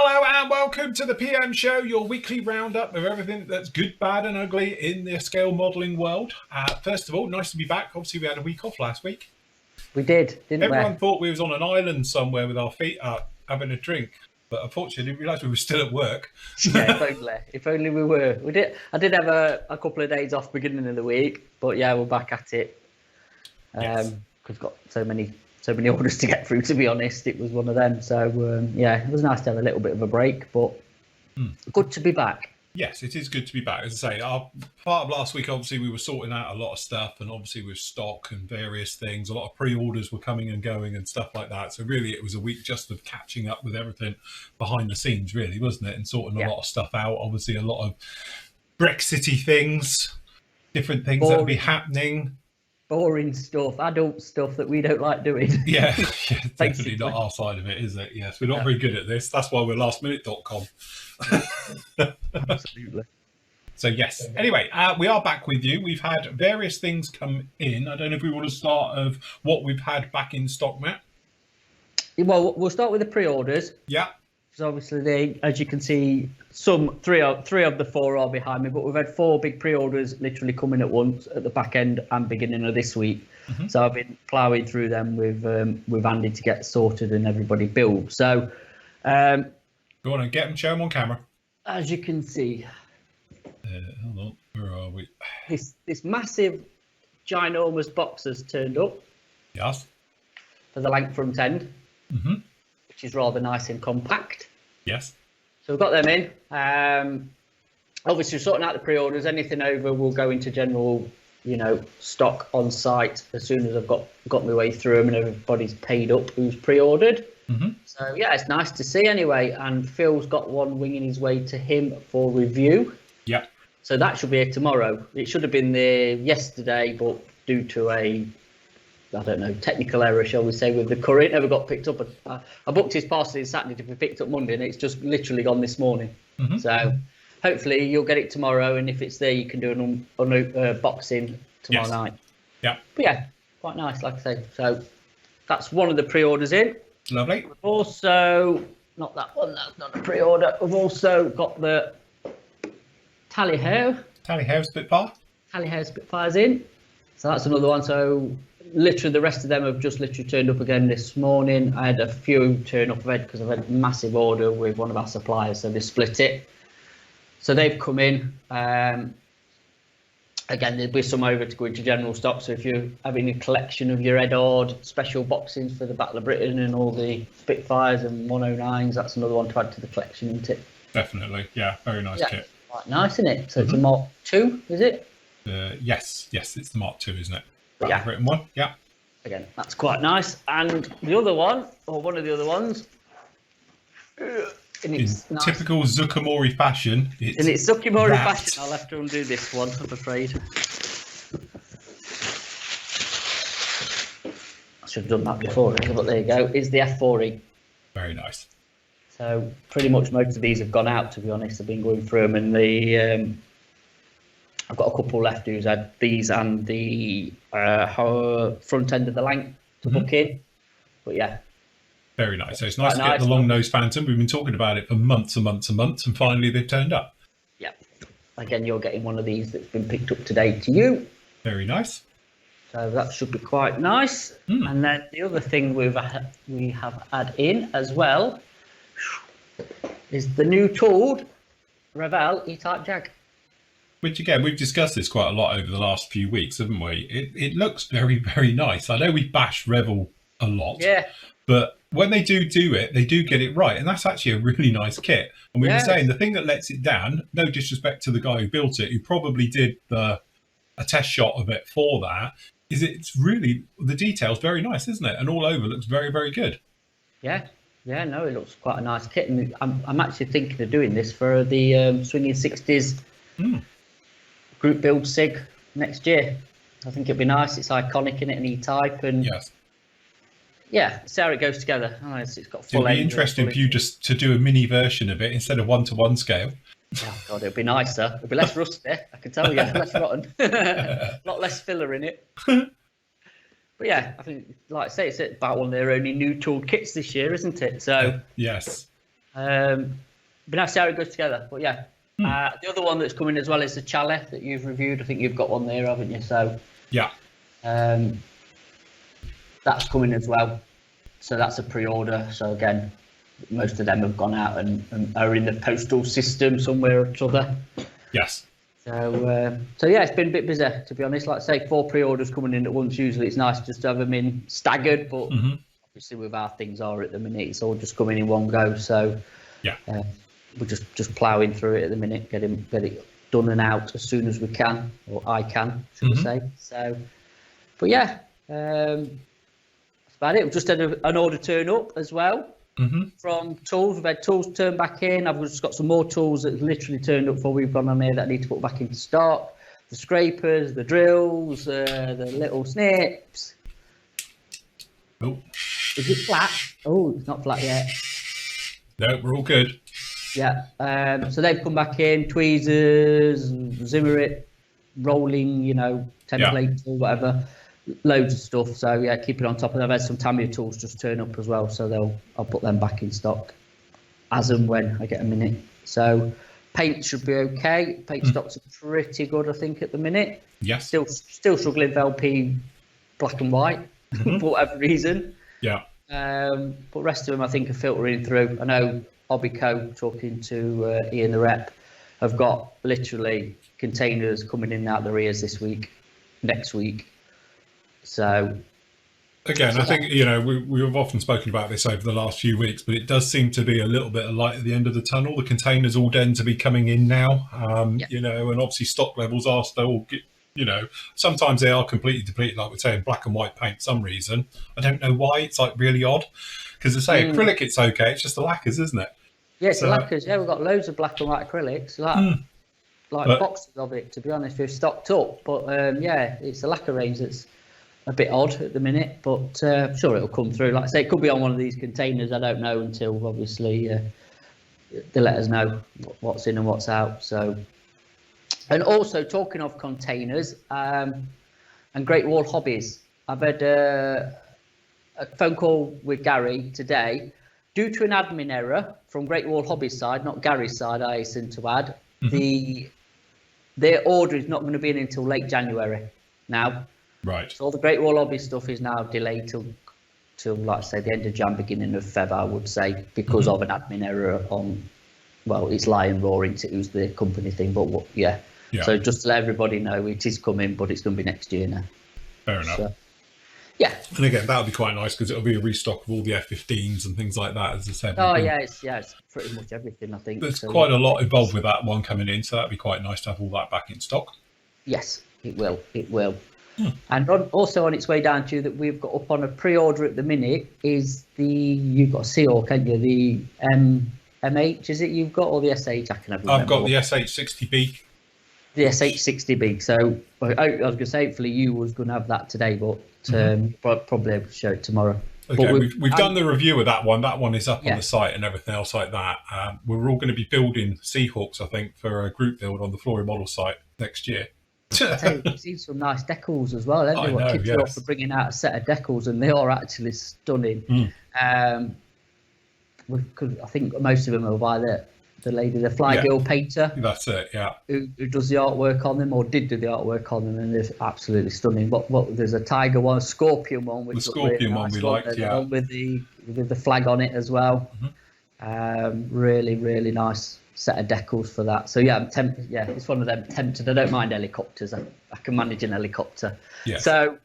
Hello and welcome to the PM Show, your weekly roundup of everything that's good, bad and ugly in the scale modelling world. First of all, nice to be back. Obviously, we had a week off last week. We did, didn't we? Everyone thought we was on an island somewhere with our feet up, having a drink. But unfortunately, I didn't realise we were still at work. Yeah, if only we were. I did have a couple of days off beginning of the week, but yeah, we're back at it. Because we've got so many orders to get through, to be honest. It was one of them. So yeah, it was nice to have a little bit of a break, but good to be back. Yes, it is good to be back. As I say, our part of last week, obviously, we were sorting out a lot of stuff, and obviously with stock and various things, a lot of pre-orders were coming and going and stuff like that. So really, it was a week just of catching up with everything behind the scenes, really, wasn't it? And sorting a lot of stuff out. Obviously, a lot of Brexity things, different things that will be happening. Boring stuff, adult stuff that we don't like doing. Yeah, definitely not our side of it, is it? Yes, we're not very good at this. That's why we're lastminute.com. Absolutely. So yes, anyway, we are back with you. We've had various things come in. I don't know if we want to start of what we've had back in stock, Matt. Well, we'll start with the pre-orders. Yeah. So obviously, as you can see, three of the four are behind me, but we've had 4 big pre-orders literally coming at once at the back end and beginning of this week. Mm-hmm. So I've been ploughing through them with Andy to get sorted and everybody build. So go on and get them, show them on camera. As you can see, hold on, where are we? This massive, ginormous box has turned up. Yes. For the Lank front end. Mm-hmm. Which is rather nice and compact. Yes. So we've got them in. Obviously, sorting out the pre-orders. Anything over will go into general, stock on site as soon as I've got my way through them and everybody's paid up who's pre-ordered. Mm-hmm. So yeah, it's nice to see anyway. And Phil's got one winging his way to him for review. Yeah. So that should be here tomorrow. It should have been there yesterday, but due to a technical error, shall we say, with the courier, it never got picked up. I booked his parcel on Saturday to be picked up Monday, and it's just literally gone this morning. Mm-hmm. So hopefully you'll get it tomorrow, and if it's there, you can do an unboxing tomorrow night. Yeah. But yeah, quite nice, like I say. So that's one of the pre-orders in. Lovely. We've also, not that one, that's not a pre-order. We've also got the Tally-Ho Spitfires in. So that's another one. So literally the rest of them have just turned up again this morning. I had a few turn up because I've had a massive order with one of our suppliers, so they split it. So they've come in. Again, there'll be some over to go into general stock. So if you're having a collection of your Edward special boxings for the Battle of Britain and all the Spitfires and 109s, that's another one to add to the collection, isn't it? Definitely, yeah, very nice kit. Quite nice, isn't it? So it's a Mark II, is it? Yes, it's the Mark II, isn't it? Yeah. Written one, yeah. Again, that's quite nice. And the other one, or one of the other ones, in typical Zucchimori fashion. In its Zucchimori fashion, I'll have to undo this one, I'm afraid. I should have done that before, but there you go. Is the F4E. Very nice. So pretty much most of these have gone out, to be honest. I've been going through them, and I've got a couple left who's had these and the front end of the Lank to book in. But yeah. Very nice. So it's nice to get the long nose Phantom. We've been talking about it for months and months and months, and finally they've turned up. Yeah. Again, you're getting one of these that's been picked up today to you. Very nice. So that should be quite nice. And then the other thing we have had in as well is the new tooled Revell E-Type Jag. Which again, we've discussed this quite a lot over the last few weeks, haven't we? It looks very, very nice. I know we bash Revell a lot, but when they do it, they do get it right. And that's actually a really nice kit. And we were saying the thing that lets it down, no disrespect to the guy who built it, who probably did a test shot of it for that, is it's really, the detail's very nice, isn't it? And all over looks very, very good. Yeah, no, it looks quite a nice kit. And I'm actually thinking of doing this for the Swinging 60s group build SIG next year. I think it'd be nice. It's iconic in it, an E-Type, and see how it goes together. It's got full. It'd be interesting for you just to do a mini version of it instead of 1-to-1 scale. Oh God, it'd be nicer. It'd be less rusty, I can tell you. Less rotten. A lot less filler in it. But yeah, I think, like I say, it's about one of their only new tool kits this year, isn't it? So yes. But now see how it goes together. But yeah, the other one that's coming as well is the Chalet that you've reviewed. I think you've got one there, haven't you? So yeah, that's coming as well. So that's a pre-order. So again, most of them have gone out and are in the postal system somewhere or other. yes. So yeah, it's been a bit busy, to be honest. Like I say, 4 pre-orders coming in at once. Usually it's nice just to have them in staggered, but obviously with how things are at the minute, it's all just coming in one go. So yeah, we're just ploughing through it at the minute, get it done and out as soon as we can, or I can, should I say. So, but yeah, that's about it. We've just had an order turn up as well. From tools. We've had tools turn back in. I've just got some more tools that literally turned up before we've gone on there that I need to put back into stock. The scrapers, the drills, the little snips. Oh, is it flat? Oh, it's not flat yet. No, we're all good. Yeah. So they've come back in. Tweezers, Zimmerit, rolling, templates or whatever. Loads of stuff. So yeah, keep it on top. And I've had some Tamiya tools just turn up as well, so I'll put them back in stock as and when I get a minute. So paint should be okay. Paint stocks are pretty good, I think, at the minute. Yes. Still struggling with LP black and white for whatever reason. Yeah. But rest of them I think are filtering through. I know Hobbyco, talking to Ian the rep, have got literally containers coming in and out their ears this week, next week. So again, I think we've often spoken about this over the last few weeks, but it does seem to be a little bit of light at the end of the tunnel. The containers all tend to be coming in now, and obviously stock levels are still, sometimes they are completely depleted, like we're saying, black and white paint. For some reason, I don't know why. It's like really odd because they say acrylic, it's okay. It's just the lacquers, isn't it? Yeah, it's the lacquers. Yeah, we've got loads of black and white acrylics, like boxes of it. To be honest, we've stocked up, but it's the lacquer range that's a bit odd at the minute, but I'm sure it'll come through. Like I say, it could be on one of these containers. I don't know until obviously they let us know what's in and what's out. So, and also talking of containers and Great Wall Hobbies, I've had a phone call with Gary today. Due to an admin error from Great Wall Hobbies side, not Gary's side, I hasten to add, their order is not going to be in until late January now. Right. So all the Great Wall Hobby stuff is now delayed till like I say, the end of Jan, beginning of Feb, I would say, because of an admin error on, well, it's Lion Roaring, it was the company thing, but yeah. So just to let everybody know, it is coming, but it's going to be next year now. Fair enough. So, yeah. And again, that'll be quite nice because it'll be a restock of all the F-15s and things like that, as I said. Oh, it's pretty much everything, I think. There's quite a lot involved with that one coming in, so that'd be quite nice to have all that back in stock. Yes, it will. It will. And also on its way down to you that we've got up on a pre-order at the minute is you've got a Seahawk, haven't you? The MH, is it you've got, or the SH? I can have. I've got the SH60B. The SH60B. So I was going to say, hopefully you was going to have that today, but probably able to show it tomorrow. Okay, we've done the review of that one. That one is up on the site and everything else like that. We're all going to be building Seahawks, I think, for a group build on the Flory Model site next year. You've seen some nice decals as well, haven't you? What kids are off for bringing out a set of decals, and they are actually stunning. Because I think most of them are by the lady, the Fly Girl painter. That's it, yeah. Who does the artwork on them, or did do the artwork on them, and they're absolutely stunning. What there's a tiger one, a scorpion one, which the scorpion really one nice, we liked, one with the flag on it as well. Really, really nice set of decals for that. So yeah, I'm tempted. Yeah, it's one of them. Tempted. I don't mind helicopters. I can manage an helicopter. Yes. So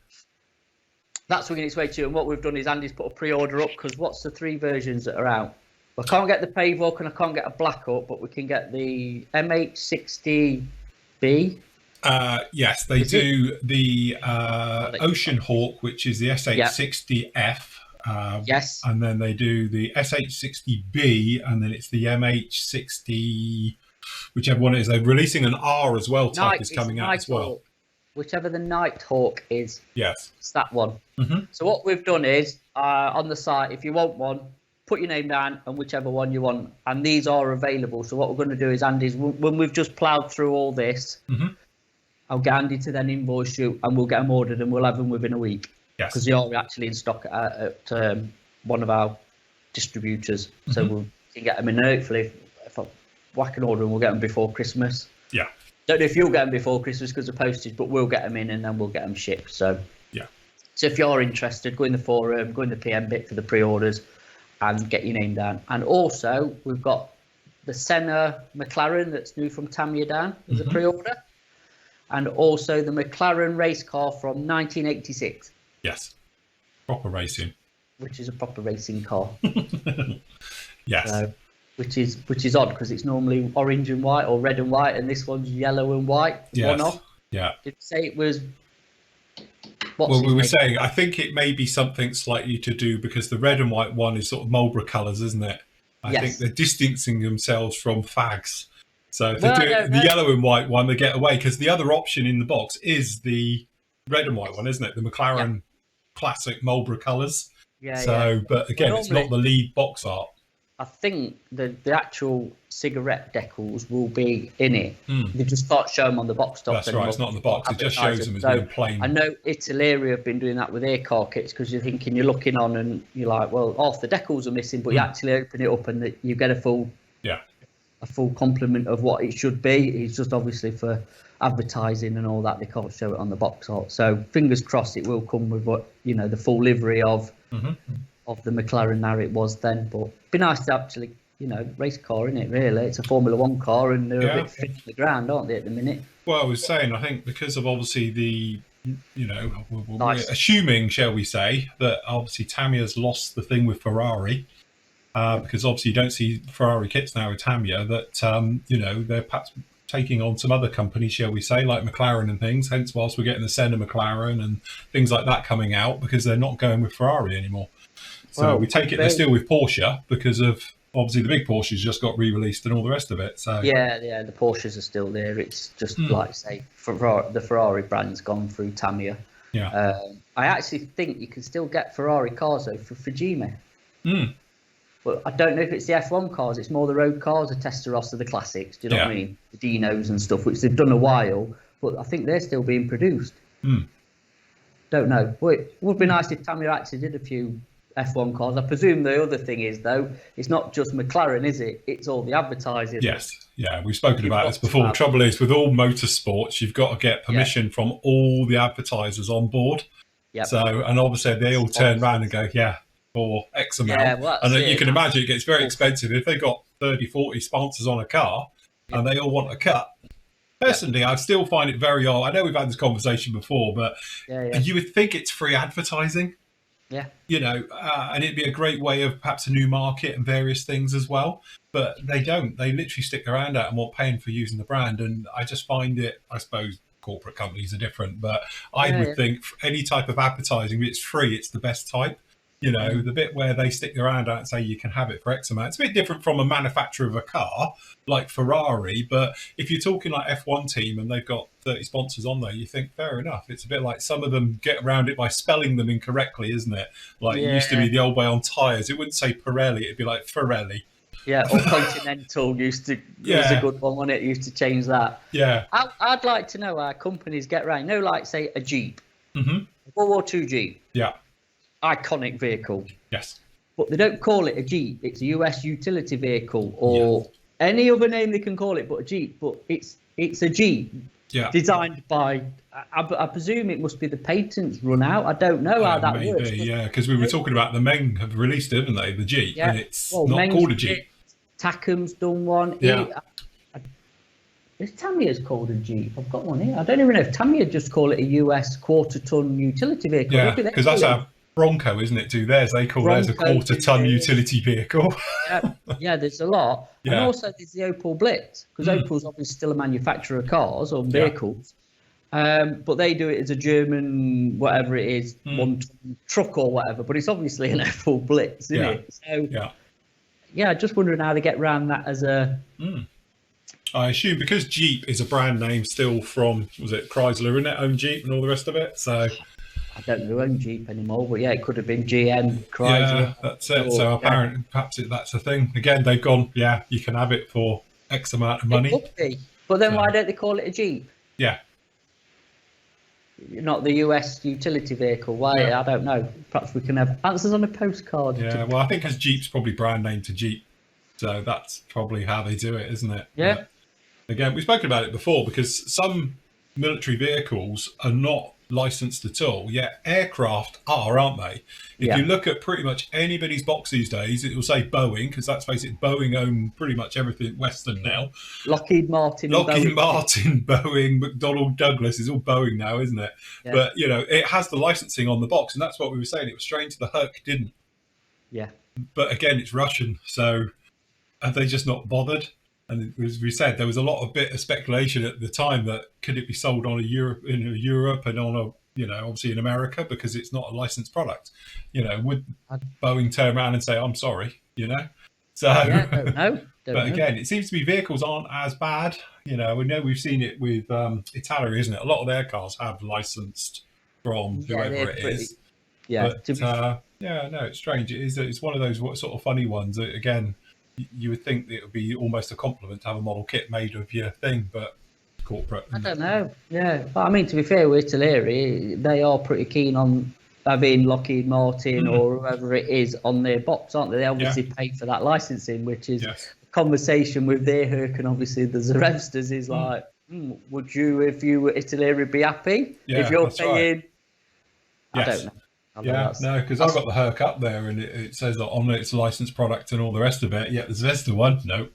that's winging its way to you. And what we've done is Andy's put a pre-order up, because what's the 3 versions that are out? I can't get the Pavoc and I can't get a Black up, but we can get the MH60B. Yes, they do the Ocean Hawk, which is the SH60F. Yes. And then they do the SH60B, and then it's the MH60, whichever one it is. They're releasing an R as well. Type is coming out as well. Hawk. Whichever the Nighthawk is. Yes. It's that one. So what we've done is, on the site, if you want one, put your name down and whichever one you want. And these are available. So what we're going to do is, Andy's, when we've just ploughed through all this, I'll get Andy to then invoice you, and we'll get them ordered, and we'll have them within a week. Yes. Because they are actually in stock at one of our distributors. So we'll can get them in. And hopefully, if I whack an order, and we'll get them before Christmas. Yeah. Don't know if you'll get them before Christmas because of postage, but we'll get them in and then we'll get them shipped. So yeah. So if you're interested, go in the forum, go in the PM bit for the pre-orders, and get your name down. And also, we've got the Senna McLaren that's new from Tamiya down as a pre-order, and also the McLaren race car from 1986. Yes, proper racing. Which is a proper racing car. Yes. So, which is odd because it's normally orange and white or red and white, and this one's yellow and white. Yes. One off. Yeah. Did you say it was? Well, we were saying, I think it may be something slightly to do because the red and white one is sort of Marlboro colours, isn't it? I think they're distancing themselves from fags. So if they do the yellow and white one, they get away because the other option in the box is the red and white one, isn't it? The McLaren classic Marlboro colours. Yeah. So, but again, it's not the lead box art. I think the actual cigarette decals will be in it. They just can't show them on the box top. That's right, it's not on the box. It just shows them as being plain. I know Italy have been doing that with their car kits because you're thinking, you're looking on and you're like, well, half the decals are missing, but you actually open it up and you get a full complement of what it should be. It's just obviously for advertising and all that, they can't show it on the box art. So fingers crossed it will come with what, the full livery of the McLaren that it was then. But it'd be nice to actually, race car, isn't it, really? It's a Formula 1 car and they're a bit fit to the ground, aren't they, at the minute? Well, I was saying, I think because of obviously the, we're assuming, shall we say, that obviously Tamiya's lost the thing with Ferrari, because obviously you don't see Ferrari kits now with Tamiya, that, they're perhaps taking on some other companies, shall we say, like McLaren and things, hence whilst we're getting the Senna McLaren and things like that coming out, because they're not going with Ferrari anymore. So we take it they're still with Porsche because of obviously the big Porsches just got re-released and all the rest of it. So yeah, the Porsches are still there. It's just like say the Ferrari brand's gone through Tamiya. Yeah. I actually think you can still get Ferrari cars though for Fujima. But I don't know if it's the F1 cars. It's more the road cars, the Testarossa, the classics. Do you know what I mean? The Dinos and stuff, which they've done a while, but I think they're still being produced. Don't know. But it would be nice if Tamiya actually did a few F1 cars. I presume the other thing is, though, it's not just McLaren, is it? It's all the advertising. Yes. Yeah, we've spoken about this before. The trouble is, with all motorsports, you've got to get permission from all the advertisers on board. So, and obviously they all turn around and go, for X amount. And you can imagine it gets very expensive. If they've got 30, 40 sponsors on a car and they all want a cut. Personally, I still find it very odd. I know we've had this conversation before, but you would think it's free advertising. And it'd be a great way of perhaps a new market and various things as well. But they don't. They literally stick their hand out and want paying for using the brand. And I just find it, I suppose corporate companies are different, but I would think any type of advertising, if it's free, it's the best type. The bit where they stick their hand out and say you can have it for X amount. It's a bit different from a manufacturer of a car like Ferrari, but if you're talking like F1 team and they've got 30 sponsors on there, you think fair enough. It's a bit like some of them get around it by spelling them incorrectly, isn't it? Like it used to be the old way on tyres. It wouldn't say Pirelli, it'd be like Ferrelli. Yeah, or Continental used to was a good one, wasn't it? Used to change that. Yeah. I'd like to know how companies get around. Like say a Jeep, World War II Jeep. Yeah. Iconic vehicle. Yes. But they don't call it a Jeep. It's a US utility vehicle or any other name they can call it but a Jeep. But it's a Jeep designed by, I presume it must be the patents run out. I don't know how that works. Yeah, because we were talking about the Meng have released it, haven't they? The Jeep, and it's not Meng's called a Jeep. Takum's done one. Yeah. Is Tamiya's called a Jeep? I've got one here. I don't even know if Tamiya just call it a US quarter-ton utility vehicle. Yeah, because that's how Bronco, isn't it? Do theirs? They call theirs a quarter-ton utility vehicle. There's a lot. And also there's the Opel Blitz, because Opel's obviously still a manufacturer of cars or vehicles. But they do it as a German, whatever it is, one-ton truck or whatever. But it's obviously an Opel Blitz, isn't it? So, just wondering how they get around that as a... I assume because Jeep is a brand name still from, was it Chrysler, isn't it? Own Jeep and all the rest of it. So I don't know own Jeep anymore, but it could have been GM, Chrysler. Yeah, that's it. So apparently, perhaps that's the thing. Again, they've gone, you can have it for X amount of money. It could be. But then why don't they call it a Jeep? Yeah. Not the US utility vehicle. Why? I don't know. Perhaps we can have answers on a postcard. Yeah, well, I think as Jeep's probably brand name to Jeep. So that's probably how they do it, isn't it? Yeah. But again, we've spoken about it before, because some military vehicles are not licensed at all, yet aircraft are, aren't they? If you look at pretty much anybody's box these days, it will say Boeing, because let's face it, Boeing own pretty much everything Western now. Lockheed Martin, Boeing, McDonnell Douglas is all Boeing now, isn't it? Yeah. But it has the licensing on the box, and that's what we were saying. It was strange the Herc didn't. Yeah. But again, it's Russian, so have they just not bothered? And as we said, there was a bit of speculation at the time that could it be sold on Europe and on obviously in America, because it's not a licensed product. Would Boeing turn around and say, "I'm sorry," So, don't know. But again, it seems to be vehicles aren't as bad. We know we've seen it with Italy, isn't it? A lot of their cars have licensed from whoever it is. Yeah. But, it's strange. It's one of those sort of funny ones. Again, you would think that it would be almost a compliment to have a model kit made of your thing, but corporate. I don't know. Yeah, but I mean, to be fair with Italy, they are pretty keen on having Lockheed Martin or whoever it is on their box, aren't they? They obviously pay for that licensing, which is a conversation with their Herc, and obviously the Zarevstas is like, would you, if you were Italy, be happy if you're paying? Right. I don't know. No, because I've got the Herc up there, and it says that on its licensed product and all the rest of it. Yeah, the Zvezda one, no.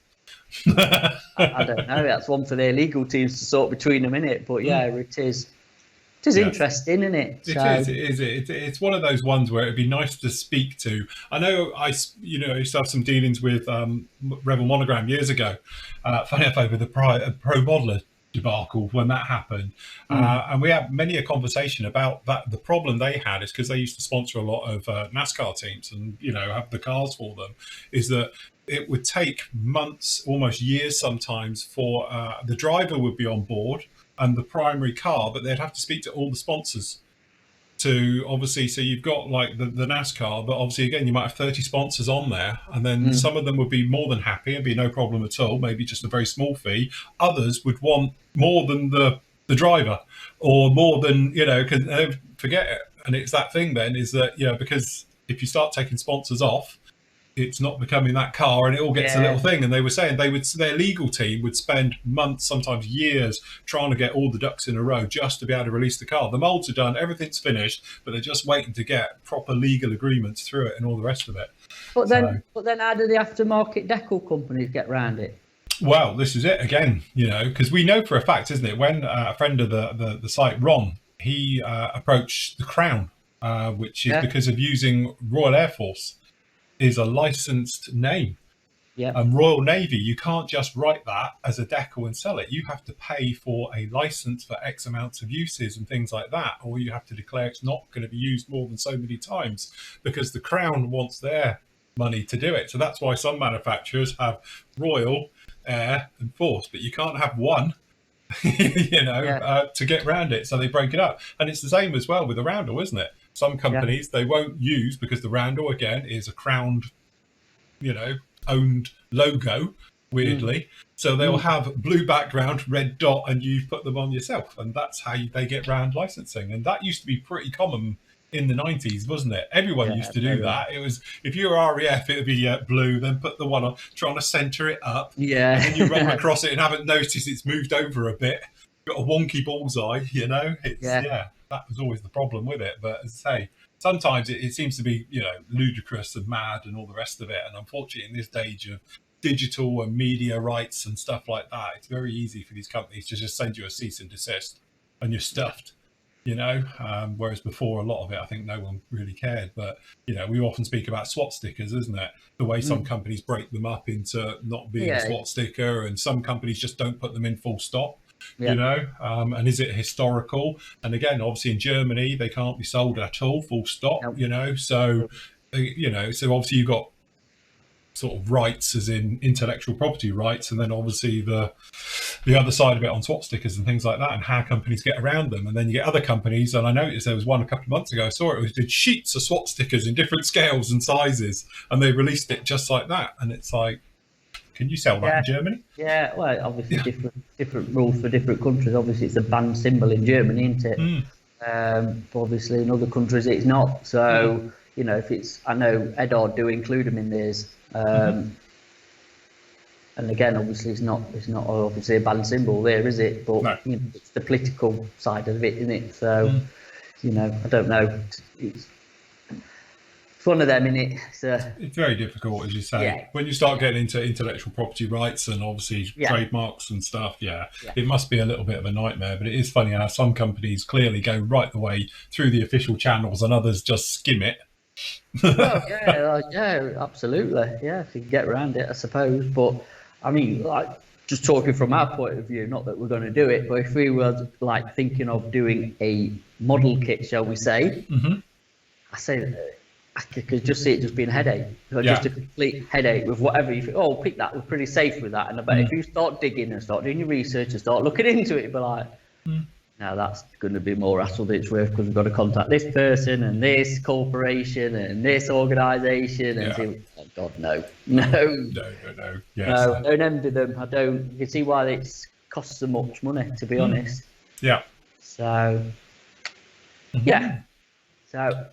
I don't know. That's one for their legal teams to sort between them, innit? But it is. It is interesting, isn't it? It is. It's one of those ones where it'd be nice to speak to. I know I used to have some dealings with Rebel Monogram years ago. Funny enough, over the Pro Modeler debacle when that happened, and we had many a conversation about that. The problem they had is because they used to sponsor a lot of NASCAR teams and have the cars for them, is that it would take months, almost years sometimes, for the driver would be on board and the primary car, but they'd have to speak to all the sponsors to obviously, so you've got like the NASCAR, but obviously again you might have 30 sponsors on there, and then some of them would be more than happy and be no problem at all, maybe just a very small fee. Others would want more than the driver, or more than because forget it. And it's that thing then, is that because if you start taking sponsors off, it's not becoming that car, and it all gets a little thing. And they were saying their legal team would spend months, sometimes years, trying to get all the ducks in a row just to be able to release the car. The molds are done, everything's finished, but they're just waiting to get proper legal agreements through it and all the rest of it. But then how do the aftermarket decal companies get around it? Well, this is it again, because we know for a fact, isn't it, when a friend of the site, Ron, he approached the Crown, which is because of using Royal Air Force is a licensed name. Royal Navy, you can't just write that as a decal and sell it. You have to pay for a license for X amounts of uses and things like that, or you have to declare it's not going to be used more than so many times, because the Crown wants their money to do it. So that's why some manufacturers have Royal, Air and Force, but you can't have one to get around it, so they break it up. And it's the same as well with the roundel, isn't it? Some companies they won't use, because the roundel again is a crowned owned logo, weirdly, so they'll have blue background, red dot, and you put them on yourself, and that's how they get round licensing. And that used to be pretty common in the 90s, wasn't it? Everyone used to do that. It was, if you were RAF, it would be blue, then put the one on, trying to center it up, and then you run across it and haven't noticed it's moved over a bit, got a wonky bullseye. That was always the problem with it. But as I say, sometimes it seems to be ludicrous and mad and all the rest of it, and unfortunately in this age of digital and media rights and stuff like that, it's very easy for these companies to just send you a cease and desist and you're stuffed. Whereas before, a lot of it, I think no one really cared. But we often speak about SWAT stickers, isn't it? The way some companies break them up into not being a SWAT sticker, and some companies just don't put them in full stop. And is it historical? And again, obviously in Germany they can't be sold at all, full stop. So obviously you've got sort of rights, as in intellectual property rights, and then obviously the other side of it on SWAT stickers and things like that, and how companies get around them. And then you get other companies, and I noticed there was one a couple of months ago, I saw it did sheets of SWAT stickers in different scales and sizes, and they released it just like that. And it's like, can you sell that in Germany? Well, obviously different rules for different countries. Obviously it's a banned symbol in Germany, isn't it? But obviously in other countries it's not. So if it's, I know Edard do include them in theirs. And again, obviously, it's not obviously a banned symbol there, is it? But No. you know, it's the political side of it, isn't it? So, you know, I don't know. It's one of them, innit? It's very difficult, as you say. When you start getting into intellectual property rights and obviously trademarks and stuff, it must be a little bit of a nightmare. But it is funny how some companies clearly go right the way through the official channels and others just skim it. Well, yeah, absolutely. Yeah, if you can get around it, I suppose. But I mean, like, just talking from our point of view, not that we're going to do it, but if we were like thinking of doing a model kit, shall we say, I say I could just see it just being a headache. Just a complete headache with whatever you think, oh, pick that, we're pretty safe with that. And I bet if you start digging and start doing your research and start looking into it, you'd be like, now that's going to be more hassle than it's worth, because we've got to contact this person and this corporation and this organisation and see, oh God, no. Yes, no, don't envy them. I don't. You can see why it costs so much money, to be honest. Yeah. So, yeah. So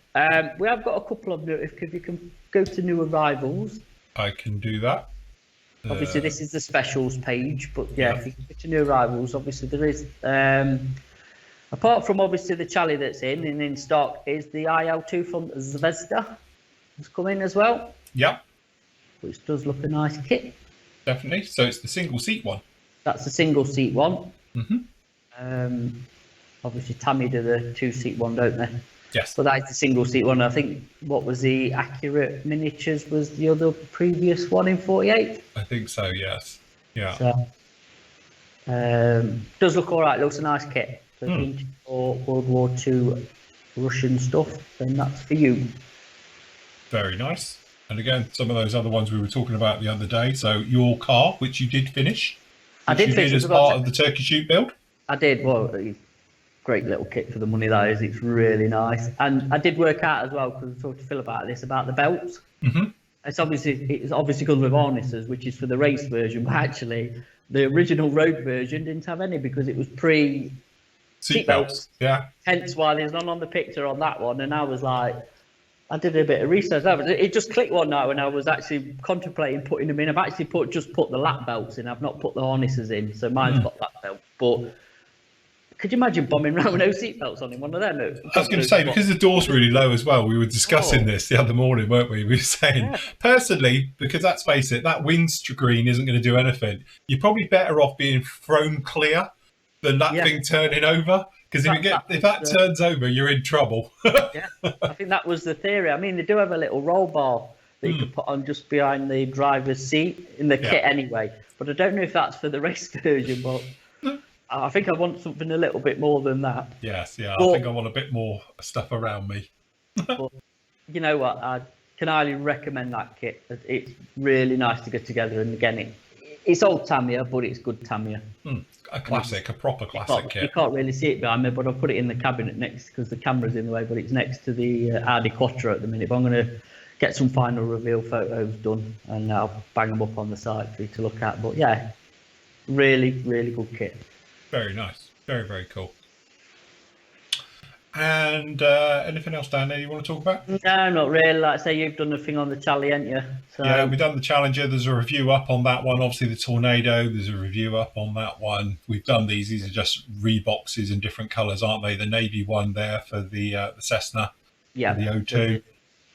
we have got a couple of new. If you can go to new arrivals, I can do that. Obviously, this is the specials page, but if you can go to new arrivals, obviously there is. Apart from obviously the Chally that's in stock, is the IL2 from Zvezda. It's coming as well. Yep. Which does look a nice kit. Definitely. So it's the single seat one. That's the single seat one. Obviously, Tamiya do the 2-seat one, don't they? Yes. But that is the single seat one. I think what was the Accurate Miniatures was the other previous one in 48. I think so. Yes. Yeah. So, does look all right. Looks a nice kit. So if you're into World War II Russian stuff, then that's for you. Very nice. And again, some of those other ones we were talking about the other day. So your car, which you did finish. I did finish as part of the Turkey Shoot build. I did. Well, great little kit for the money that is. It's really nice. And I did work out as well, because I talked to Phil about this, about the belts. It's obviously because with harnesses, which is for the race version, but actually the original road version didn't have any because it was pre seat belts. Yeah. Hence why there's none on the picture on that one. And I was like, I did a bit of research. It just clicked one night when I was actually contemplating putting them in. I've actually put the lap belts in. I've not put the harnesses in. So mine's got lap belt. But could you imagine bombing around with no seatbelts on in one of them? I was going to say, because the door's really low as well, we were discussing this the other morning, weren't we? We were saying, personally, because let's face it, that windscreen isn't going to do anything. You're probably better off being thrown clear than that thing turning over. Because if that turns over, you're in trouble. I think that was the theory. I mean, they do have a little roll bar that you could put on just behind the driver's seat in the kit anyway. But I don't know if that's for the race version, but I think I want something a little bit more than that. Yes, I think I want a bit more stuff around me. But you know what? I can highly recommend that kit. It's really nice to get together. And again, it's old Tamiya, but it's good Tamiya. A classic, a proper classic kit. You can't really see it behind me, but I'll put it in the cabinet next, because the camera's in the way, but it's next to the Audi Quattro at the minute. But I'm going to get some final reveal photos done, and I'll bang them up on the site for you to look at. But yeah, really, really good kit. Very nice. Very, very cool. And anything else down there you want to talk about? No, not really. Like I say, you've done a thing on the Chally, haven't you? So... Yeah, we've done the Challenger. There's a review up on that one. Obviously, the Tornado, there's a review up on that one. We've done these. These are just reboxes in different colours, aren't they? The navy one there for the Cessna, the O2.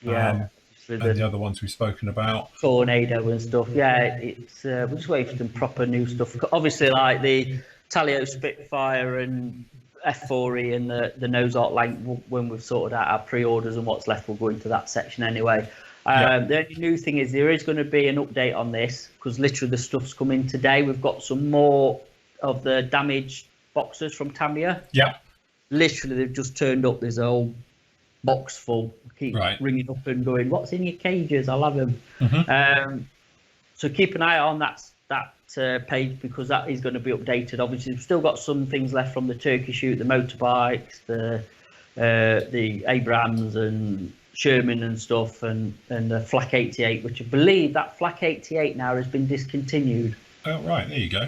Yeah. And the other ones we've spoken about. Tornado and stuff. Yeah, it's we're just waiting for some proper new stuff. Obviously, like the Talio Spitfire and F4E and the nose art length, when we've sorted out our pre-orders and what's left, we'll go into that section anyway. The only new thing is there is going to be an update on this, because literally the stuff's coming today. We've got some more of the damaged boxes from Tamiya. Yeah. Literally, they've just turned up. There's a whole box full. I keep ringing up and going, what's in your cages? I'll have them. So keep an eye on that page, because that is going to be updated. Obviously, we've still got some things left from the Turkey Shoot, the motorbikes, the Abrams and Sherman and stuff, and the Flak 88, which I believe that Flak 88 now has been discontinued. Oh, right, there you go.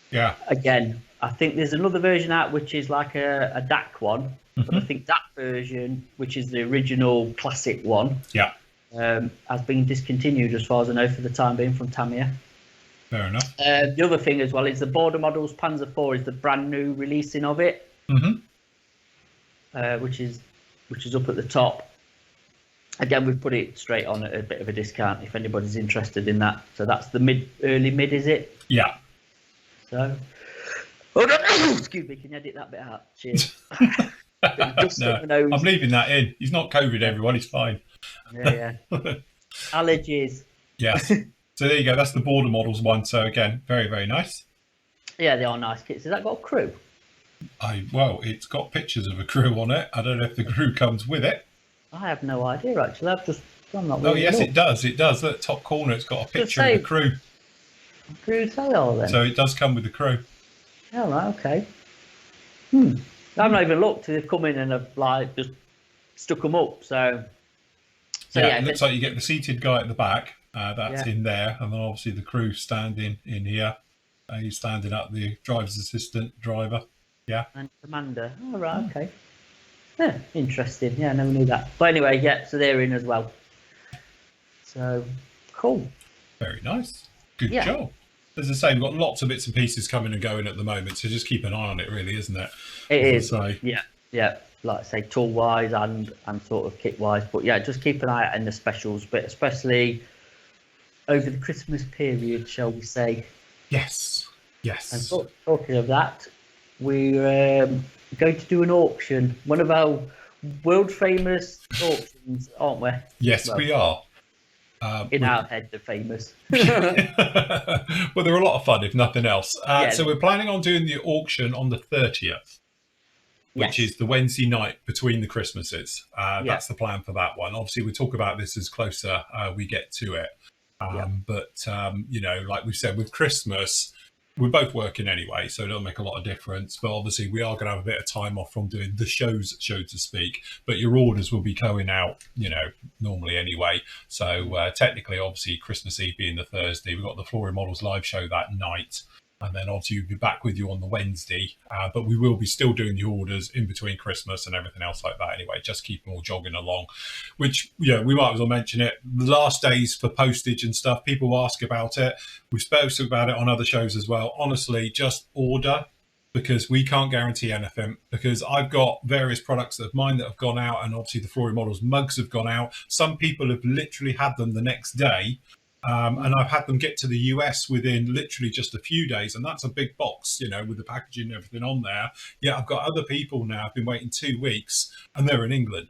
Yeah. Again, I think there's another version out which is like a DAC one, but I think that version, which is the original classic one, has been discontinued as far as I know for the time being from Tamiya. Fair enough. The other thing as well is the Border Models Panzer IV is the brand new releasing of it, which is up at the top. Again, we've put it straight on at a bit of a discount if anybody's interested in that. So that's the early mid, is it? Yeah. So, excuse me, can you edit that bit out? Cheers. No, I'm leaving that in. He's not COVID, everyone. He's fine. Yeah. Allergies. Yes. So there you go. That's the Border Models one. So again, very, very nice. Yeah, they are nice kits. Has that got a crew? Well, it's got pictures of a crew on it. I don't know if the crew comes with it. I have no idea, actually. I'm not Oh, yes, it does. It does. At the top corner, it's got a picture of the crew. Crews they are, then? So it does come with the crew. Oh, right, okay. I've not even looked. They've come in and have just stuck them up. So yeah, it looks like you get the seated guy at the back. That's in there. And then obviously the crew standing in here. He's standing up, the driver's assistant, driver. Yeah. And commander. Oh, right, okay. Yeah, interesting. Yeah, I never knew that. But anyway, yeah, so they're in as well. So, cool. Very nice. Good job. As I say, we've got lots of bits and pieces coming and going at the moment, so just keep an eye on it, really, isn't it? It is. Yeah. Like I say, tool-wise and sort of kit-wise. But yeah, just keep an eye out in the specials, but especially over the Christmas period, shall we say. Yes. And talking of that, we're going to do an auction, one of our world famous auctions, aren't we? Yes, we are. In our head, they're famous. Well, they're a lot of fun, if nothing else. So we're planning on doing the auction on the 30th, which is the Wednesday night between the Christmases. That's the plan for that one. Obviously, we'll talk about this as closer we get to it. But, like we've said, with Christmas, we're both working anyway, so it doesn't make a lot of difference. But obviously, we are going to have a bit of time off from doing the shows, so to speak. But your orders will be going out, normally anyway. So technically, obviously, Christmas Eve being the Thursday, we've got the Flooring Models live show that night. And then obviously we'll be back with you on the Wednesday. But we will be still doing the orders in between Christmas and everything else like that anyway. Just keep them all jogging along, which, we might as well mention it. The last days for postage and stuff, people ask about it. We've spoken about it on other shows as well. Honestly, just order, because we can't guarantee anything, because I've got various products of mine that have gone out, and obviously the Flooring Models mugs have gone out. Some people have literally had them the next day. And I've had them get to the US within literally just a few days, and that's a big box, with the packaging and everything on there. Yeah, I've got other people now, I've been waiting 2 weeks, and they're in England,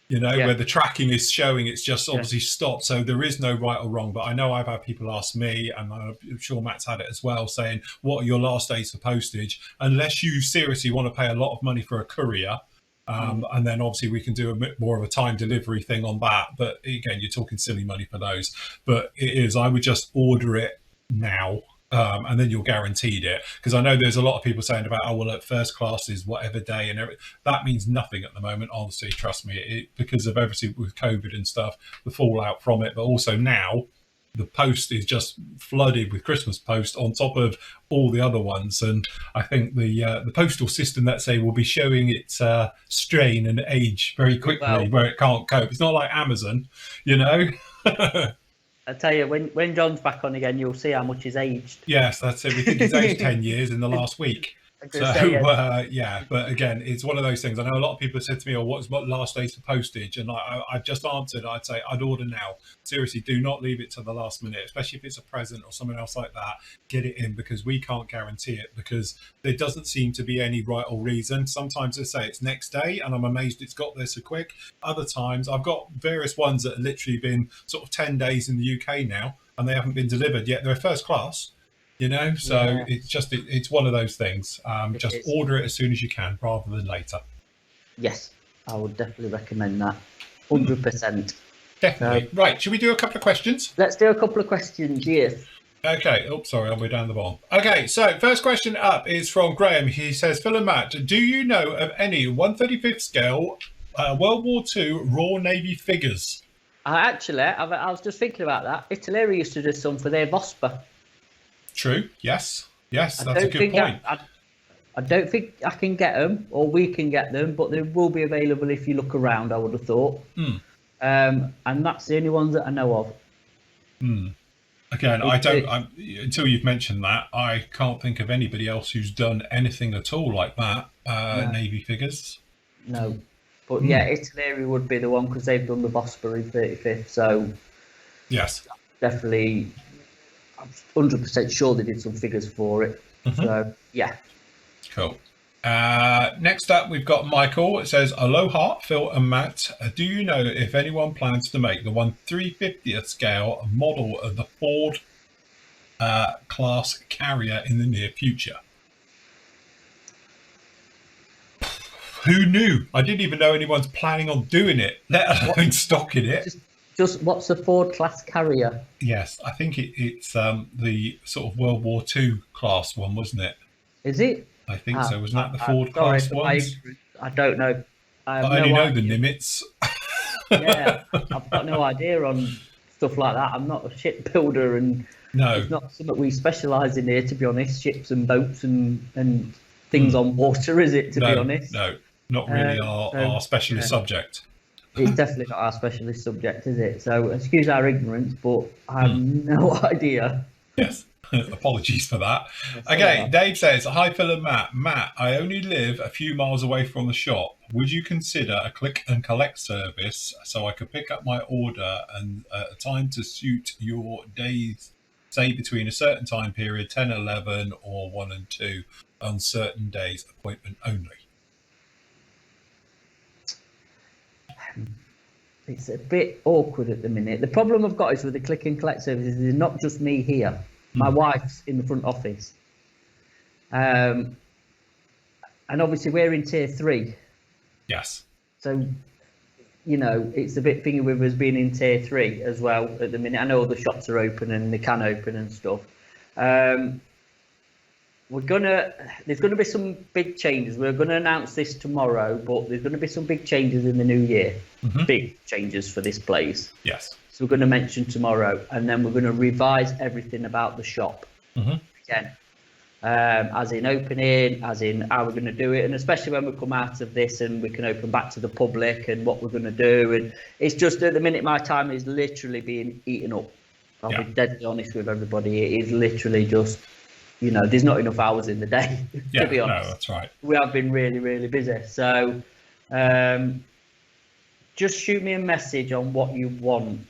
where the tracking is showing it's just obviously stopped. So there is no right or wrong, but I know I've had people ask me, and I'm sure Matt's had it as well, saying, what are your last days for postage? Unless you seriously want to pay a lot of money for a courier, and then obviously we can do a bit more of a time delivery thing on that. But again, you're talking silly money for those. But I would just order it now, and then you're guaranteed it. Because I know there's a lot of people saying about, at first class is whatever day and everything. That means nothing at the moment, honestly, trust me, because of everything with COVID and stuff, the fallout from it. But also now, the post is just flooded with Christmas post on top of all the other ones, and I think the postal system, let's say, will be showing its strain and age very quickly, where it can't cope. It's not like Amazon, I tell you, when John's back on again, you'll see how much he's aged. Yes, that's it. We think he's aged 10 years in the last week. But again, it's one of those things. I know a lot of people have said to me, what's last days for postage? And I've just answered, I'd say I'd order now. Seriously, do not leave it to the last minute, especially if it's a present or something else like that. Get it in, because we can't guarantee it, because there doesn't seem to be any right or reason. Sometimes they say it's next day, and I'm amazed it's got there so quick. Other times I've got various ones that have literally been sort of 10 days in the UK now, and they haven't been delivered yet. They're first class. It's one of those things. Just order it as soon as you can, rather than later. Yes, I would definitely recommend that. 100%. Definitely. Right, should we do a couple of questions? Let's do a couple of questions, yes. Okay. Oh, sorry, I'm way down the bottom. Okay, so first question up is from Graham. He says, Phil and Matt, do you know of any 1/35th scale World War II Royal Navy figures? I was just thinking about that. Italy used to do some for their Vosper. True. Yes, that's a good point. I don't think I can get them, or we can get them, but they will be available if you look around, I would have thought. And that's the only ones that I know of. Again, until you've mentioned that, I can't think of anybody else who's done anything at all like that. No. Navy figures. No. But yeah, Italy would be the one because they've done the Bosbury 35th. So yes, definitely, I'm 100% sure they did some figures for it. So yeah. Cool. Next up, we've got Michael. It says, Aloha, Phil and Matt. Do you know if anyone plans to make the 1/350th scale model of the Ford class carrier in the near future? Who knew? I didn't even know anyone's planning on doing it, let alone stocking it. Just what's the Ford class carrier? Yes, I think it's the sort of World War II class one, wasn't it? Is it? I think so. Wasn't that the Ford class ones? I don't know. I only know the Nimitz. Yeah, I've got no idea on stuff like that. I'm not a shipbuilder, and it's not something we specialise in here, to be honest. Ships and boats and things on water, is it? To be honest, no, not really our specialist subject. It's definitely not our specialist subject, is it? So excuse our ignorance, but I have no idea. Yes. Apologies for that. Okay, Dave says, hi Phil and Matt. Matt, I only live a few miles away from the shop. Would you consider a click and collect service so I could pick up my order and a time to suit your days, say between a certain time period, 10, 11 or 1 and 2 on certain days, appointment only? It's a bit awkward at the minute. The problem I've got is with the click and collect services, it's not just me here. My wife's in the front office. And obviously we're in tier 3. Yes. So, you know, it's a bit thingy with us being in tier 3 as well at the minute. I know all the shops are open and they can open and stuff. There's gonna be some big changes. We're gonna announce this tomorrow, but there's gonna be some big changes in the new year. Big changes for this place. Yes. So we're going to mention tomorrow, and then we're going to revise everything about the shop again, as in opening, as in how we're going to do it, and especially when we come out of this and we can open back to the public and what we're going to do. And it's just at the minute my time is literally being eaten up. I'll be deadly honest with everybody. It is literally just, you know, there's not enough hours in the day to be honest. No, that's right. We have been really, really busy. So just shoot me a message on what you want.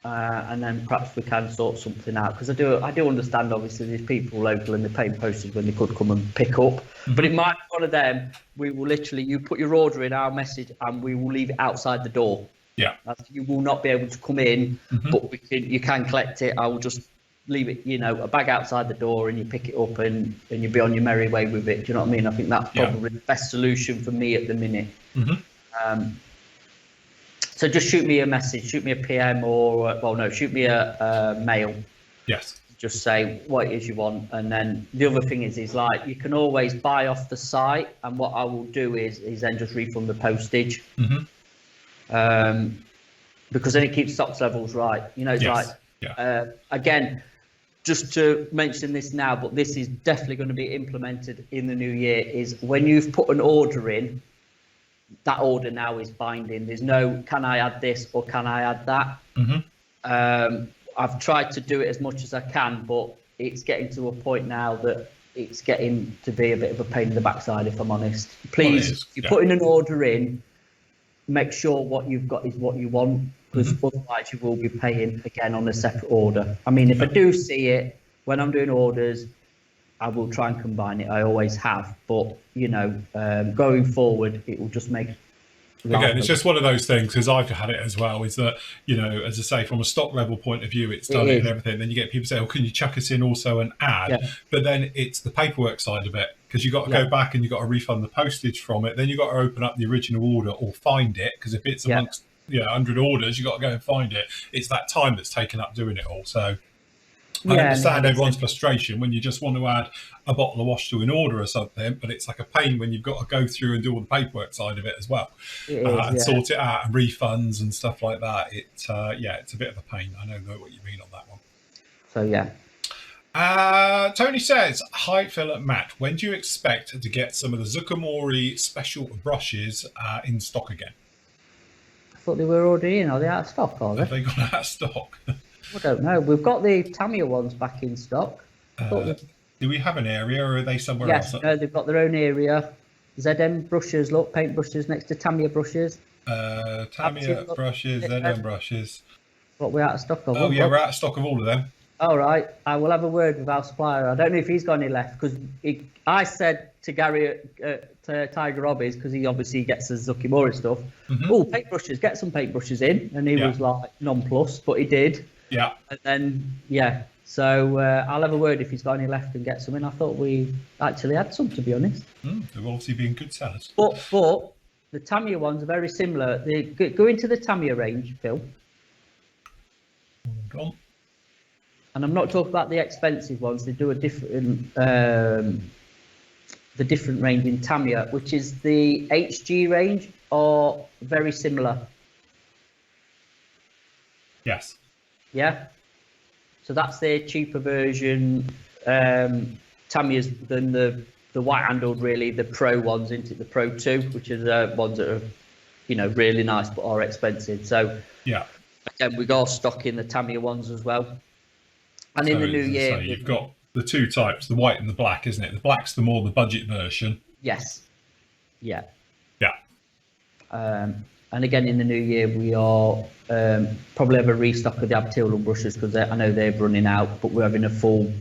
And then perhaps we can sort something out, because I do understand obviously there's people local and they're paying postage when they could come and pick up, but it might be one of them. We will literally, you put your order in our message and we will leave it outside the door. You will not be able to come in, but you can collect it. I will just leave it, you know, a bag outside the door and you pick it up and you'll be on your merry way with it. Do you know what I mean? I think that's probably the best solution for me at the minute. So just shoot me a message, shoot me a PM shoot me a mail. Yes. Just say what it is you want. And then the other thing is like, you can always buy off the site. And what I will do is then just refund the postage. Because then it keeps stocks levels right. You know, it's again, just to mention this now, but this is definitely going to be implemented in the new year, is when you've put an order in, that order now is binding. There's no, can I add this or can I add that? I've tried to do it as much as I can, but it's getting to a point now that it's getting to be a bit of a pain in the backside, if I'm honest. Please, if you're putting an order in, make sure what you've got is what you want, because otherwise you will be paying again on a separate order. I mean, if I do see it when I'm doing orders, I will try and combine it. I always have, but you know, going forward, it will just make. Again, it's just one of those things, because I've had it as well, is that, you know, as I say, from a stock level point of view, it's done it and everything. Then you get people say, oh, can you chuck us in also an ad? But then it's the paperwork side of it, because you've got to go back and you've got to refund the postage from it. Then you've got to open up the original order or find it, because if it's amongst 100 orders, you've got to go and find it. It's that time that's taken up doing it all. So I understand everyone's frustration when you just want to add a bottle of wash to an order or something, but it's like a pain when you've got to go through and do all the paperwork side of it as well, and sort it out, and refunds and stuff like that. It's a bit of a pain. I know what you mean on that one. So Tony says, hi Phil and Matt, when do you expect to get some of the Zucchimori special brushes in stock again? I thought they were already in. Are they out of stock? Have they gone out of stock? I don't know. We've got the Tamiya ones back in stock. Do we have an area, or are they somewhere yes, else? No, they've got their own area. ZM brushes, look, paint brushes next to Tamiya brushes. Tamiya brushes, ZM brushes. What we're out of stock of. Oh, yeah, we're out of stock of all of them. All right, I will have a word with our supplier. I don't know if he's got any left, because I said to Gary to Tiger Hobbies, because he obviously gets the Zukimura stuff. Oh, paintbrushes, get some paintbrushes in, and he was like nonplussed, but he did. Yeah. And then so I'll have a word if he's got any left and get some in. I thought we actually had some, to be honest. They've obviously been good sellers. But the Tamiya ones are very similar. They go into the Tamiya range, Phil. Hold on. And I'm not talking about the expensive ones. They do a different, the different range in Tamiya, which is the HG range, are very similar. Yes. Yeah. So that's their cheaper version. Tamiya's than the white-handled, really, the Pro ones, into the Pro 2, which are the ones that are, really nice but are expensive. So yeah, again, we got stock in the Tamiya ones as well. And in the new year, you've got the two types, the white and the black, isn't it? The black's the more the budget version. Yes. Yeah. Yeah. And again, in the new year, we are probably have a restock of the Abteilung brushes, because I know they're running out, but we're having a full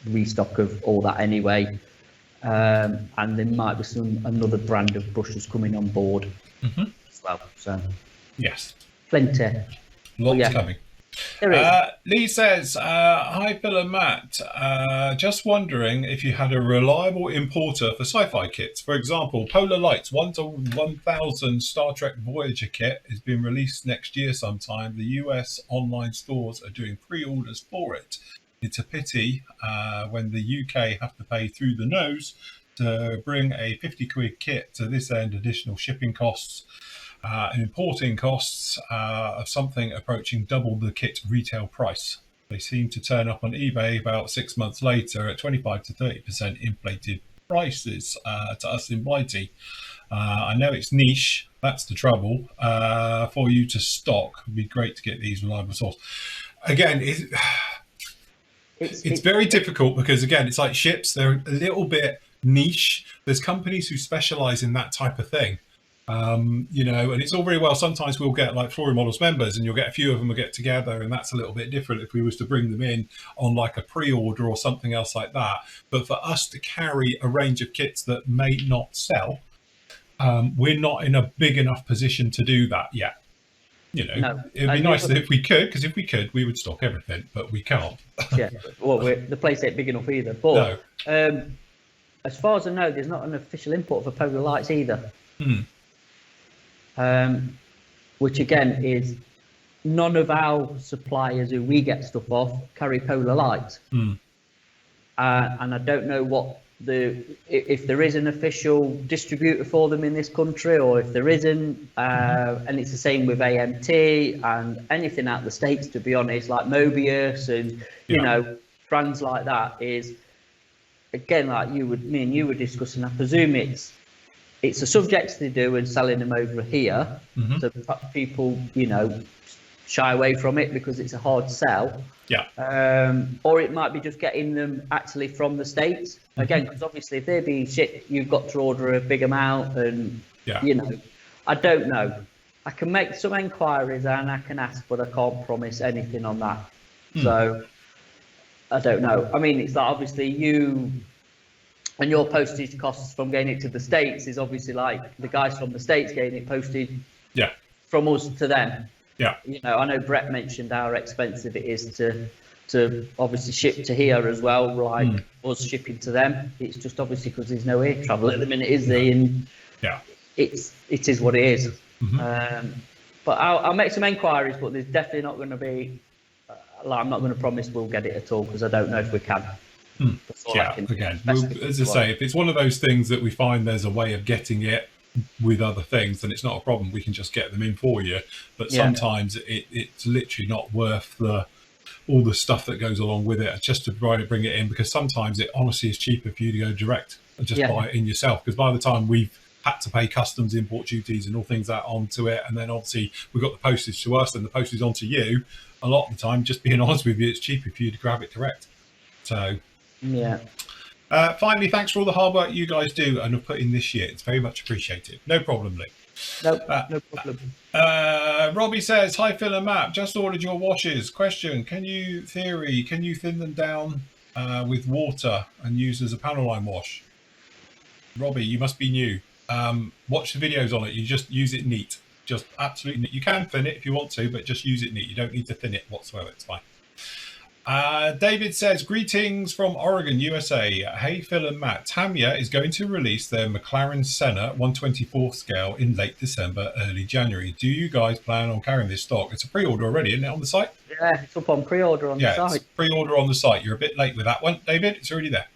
restock of all that anyway. And there might be another brand of brushes coming on board as well. So yes, plenty. Lots coming. There is. Lee says, hi Phil and Matt, just wondering if you had a reliable importer for sci-fi kits. For example, Polar Light's 1-1000 Star Trek Voyager kit is being released next year sometime. The US online stores are doing pre-orders for it. It's a pity when the UK have to pay through the nose to bring a 50 quid kit to this end, additional shipping costs. And importing costs of something approaching double the kit retail price. They seem to turn up on eBay about 6 months later at 25 to 30% inflated prices to us in Blighty. I know it's niche, that's the trouble. For you to stock, it would be great to get these reliable source. Again, it's very difficult because, again, it's like ships, they're a little bit niche. There's companies who specialize in that type of thing. And it's all very well. Sometimes we'll get like Flory Models members, and you'll get a few of them will get together, and that's a little bit different if we was to bring them in on like a pre-order or something else like that. But for us to carry a range of kits that may not sell, we're not in a big enough position to do that yet. No. It'd be nice if we could, because if we could, we would stock everything, but we can't. Yeah, well, the place ain't big enough either. But no. As far as I know, there's not an official import for Polar Lights either. Which again is none of our suppliers who we get stuff off carry Polar Lights. And I don't know if there is an official distributor for them in this country, or if there isn't. And it's the same with AMT and anything out of the States, to be honest, like Mobius and brands like that. Is again, like me and you were discussing, I presume it's the subjects they do and selling them over here. So people, shy away from it because it's a hard sell. Yeah. Or it might be just getting them actually from the States. Again, because obviously if they're being shipped, you've got to order a big amount, and I don't know. I can make some inquiries and I can ask, but I can't promise anything on that. So I don't know. I mean, it's like obviously you. And your postage costs from getting it to the States is obviously like the guys from the States getting it posted from us to them. Yeah. I know Brett mentioned how expensive it is to obviously ship to here as well, like us shipping to them. It's just obviously because there's no air travel at the minute, is there? And it is what it is. But I'll make some inquiries, but there's definitely not going to be, I'm not going to promise we'll get it at all, because I don't know if we can. Again, as I say, if it's one of those things that we find there's a way of getting it with other things, then it's not a problem. We can just get them in for you. But sometimes it's literally not worth all the stuff that goes along with it just to try to bring it in, because sometimes it honestly is cheaper for you to go direct and just buy it in yourself, because by the time we've had to pay customs, import duties and all things that onto it, and then obviously we've got the postage to us and the postage onto you, a lot of the time, just being honest with you, it's cheaper for you to grab it direct. So yeah. Finally, thanks for all the hard work you guys do and have put in this year. It's very much appreciated. No problem, Lee. No problem. Robbie says, hi Phil and Matt, just ordered your washes. Question, can you thin them down with water and use as a panel line wash? Robbie, you must be new. Watch the videos on it. You just use it neat. Just absolutely neat. You can thin it if you want to, but just use it neat. You don't need to thin it whatsoever. It's fine. David says, greetings from Oregon, USA. Hey, Phil and Matt. Tamiya is going to release their McLaren Senna 1/24 scale in late December, early January. Do you guys plan on carrying this stock? It's a pre-order already, isn't it, on the site? Yeah, it's up on pre-order on the site. It's pre-order on the site. You're a bit late with that one, David. It's already there.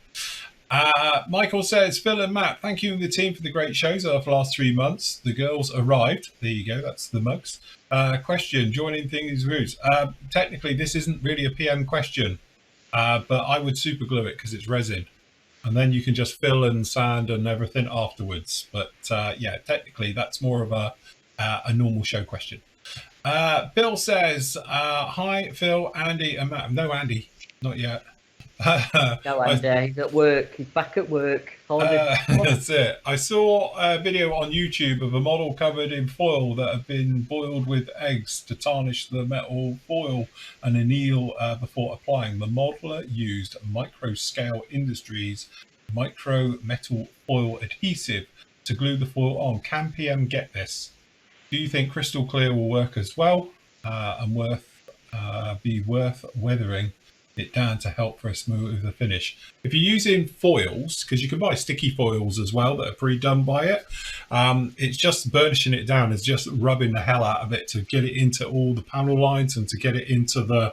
Michael says, Phil and Matt, thank you and the team for the great shows over the last 3 months. The girls arrived. There you go. That's the mugs. Question, joining things roots. Technically, this isn't really a PM question, but I would super glue it because it's resin. And then you can just fill and sand and everything afterwards. But yeah, technically, that's more of a normal show question. Bill says, hi, Phil, Andy, and Matt. No, Andy, not yet. No, Andy, he's at work. He's back at work. That's it. I saw a video on YouTube of a model covered in foil that had been boiled with eggs to tarnish the metal foil and anneal before applying. The modeler used Microscale Industries micro metal foil adhesive to glue the foil on. Can PM get this? Do you think crystal clear will work as well and be worth weathering it down to help for a smoother finish? If you're using foils, because you can buy sticky foils as well that are pre-done by it, it's just burnishing it down. It's just rubbing the hell out of it to get it into all the panel lines and to get it into the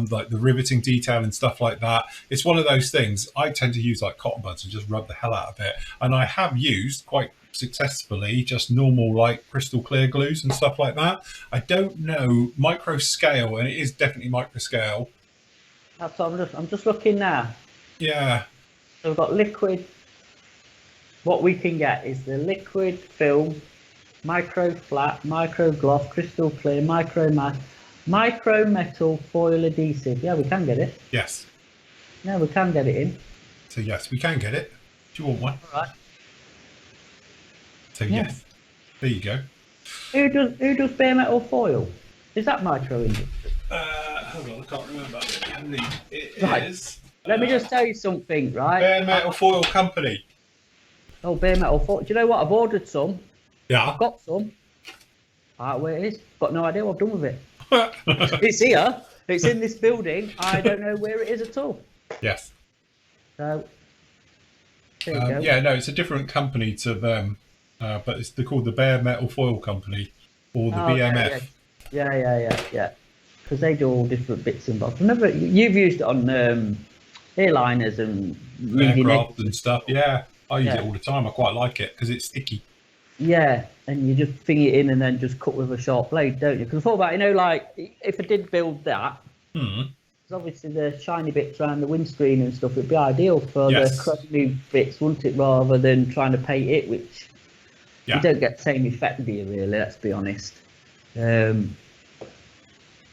like the riveting detail and stuff like that. It's one of those things. I tend to use like cotton buds and just rub the hell out of it, and I have used quite successfully just normal like crystal clear glues and stuff like that. I don't know micro scale, and it is definitely micro scale. That's what I'm just looking now. Yeah. So we've got liquid. What we can get is the liquid film, micro flat, micro gloss, crystal clear, micro matte, micro metal foil adhesive. Yeah, we can get it. Yes. Yeah, we can get it in. So yes, we can get it. Do you want one? All right. So yeah. Yes. There you go. Who does bare metal foil? Is that micro industry? Hold on, I can't remember. It right. is. Let me just tell you something, right? Bare Metal Foil Company. Oh, bare metal foil. Do you know what? I've ordered some. Yeah. I've got some. Where it is. Got no idea what I've done with it. It's here. It's in this building. I don't know where it is at all. Yes. So. There you go. Yeah, no, it's a different company to them, but they're called the Bare Metal Foil Company, or the BMF. Yeah. Because they do all different bits and bobs. You've used it on airliners and aircraft and stuff. Yeah, I use it all the time. I quite like it because it's sticky. Yeah, and you just fing it in and then just cut with a sharp blade, don't you? Because I thought about, like if I did build that, because obviously the shiny bits around the windscreen and stuff, it'd be ideal for the chromey bits, wouldn't it? Rather than trying to paint it, which you don't get the same effect, do you? Really, let's be honest.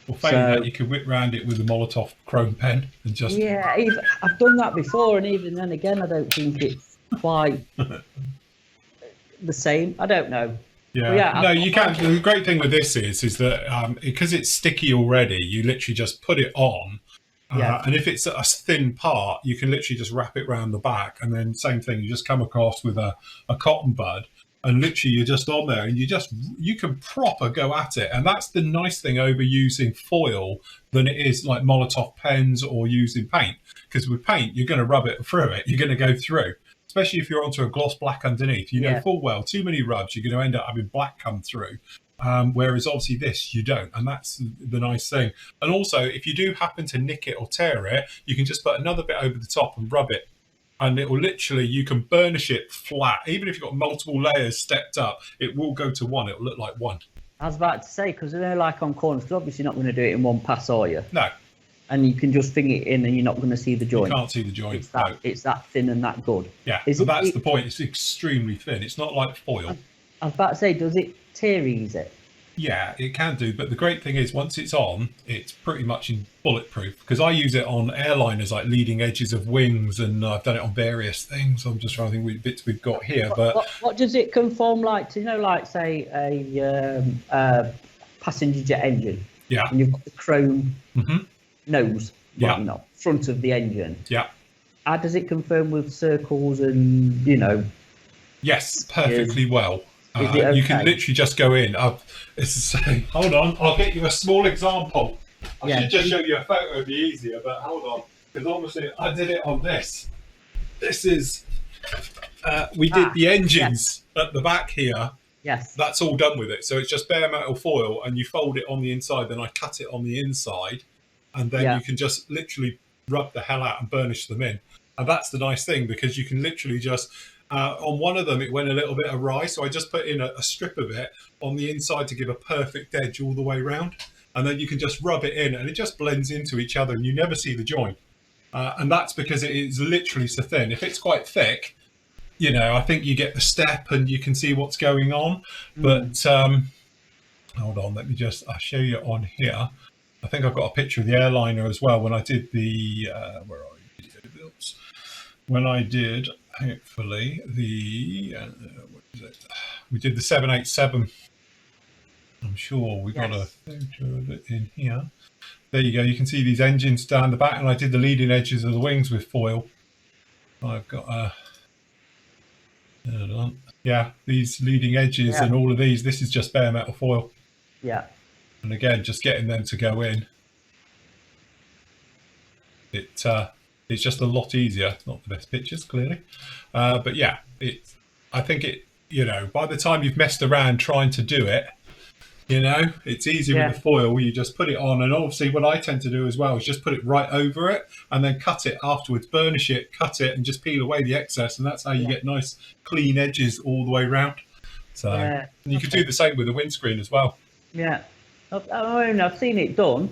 Well, failing that, you could whip round it with a Molotov chrome pen and just... Yeah, I've done that before, and even then again, I don't think it's quite the same. I don't know. Yeah, no, you can. The great thing with this is that because it's sticky already, you literally just put it on. And if it's a thin part, you can literally just wrap it around the back. And then same thing, you just come across with a cotton bud. And literally you're just on there and you can proper go at it. And that's the nice thing over using foil than it is like Molotov pens or using paint. Because with paint, you're going to rub it through it. You're going to go through, especially if you're onto a gloss black underneath. You know full well, too many rubs, you're going to end up having black come through. Whereas obviously this, you don't. And that's the nice thing. And also, if you do happen to nick it or tear it, you can just put another bit over the top and rub it. And it will literally, you can burnish it flat. Even if you've got multiple layers stepped up, it will go to one. It will look like one. I was about to say, because they're like on corners, because obviously you're not going to do it in one pass, are you? No. And you can just thing it in and you're not going to see the joint. You can't see the joint. It's that thin and that good. Yeah, so that's the point. It's extremely thin. It's not like foil. I was about to say, does it tear easy? Yeah, it can do, but the great thing is once it's on, it's pretty much in bulletproof, because I use it on airliners like leading edges of wings, and I've done it on various things. I'm just trying to think which bits we've got here. What does it conform like to, like say a passenger jet engine? Yeah. And you've got the chrome nose, yeah, front of the engine. Yeah. How does it conform with circles and Yes, perfectly well. Okay? You can literally just go in. Hold on, I'll get you a small example. I should just show you a photo, it'd be easier, but hold on, because obviously I did it on this. This is, we did the engines at the back here. Yes. That's all done with it. So it's just bare metal foil, and you fold it on the inside, then I cut it on the inside, and then you can just literally rub the hell out and burnish them in. And that's the nice thing, because you can literally just... on one of them, it went a little bit awry, so I just put in a strip of it on the inside to give a perfect edge all the way around. And then you can just rub it in, and it just blends into each other, and you never see the joint. And that's because it is literally so thin. If it's quite thick, I think you get the step and you can see what's going on. But hold on, I'll show you on here. I think I've got a picture of the airliner as well when I did the, where are you? When I did... hopefully what is it? We did the 787. I'm sure we got a photo of it in here. There you go. You can see these engines down the back, and I did the leading edges of the wings with foil. I've got hold on. Yeah, these leading edges and all of these. This is just bare metal foil. Yeah. And again, just getting them to go in. It's just a lot easier. It's not the best pictures, clearly. But yeah, I think by the time you've messed around trying to do it, it's easier with the foil where you just put it on. And obviously what I tend to do as well is just put it right over it and then cut it afterwards, burnish it, cut it, and just peel away the excess. And that's how you get nice, clean edges all the way around. So and you could do the same with the windscreen as well. Yeah. I've seen it done.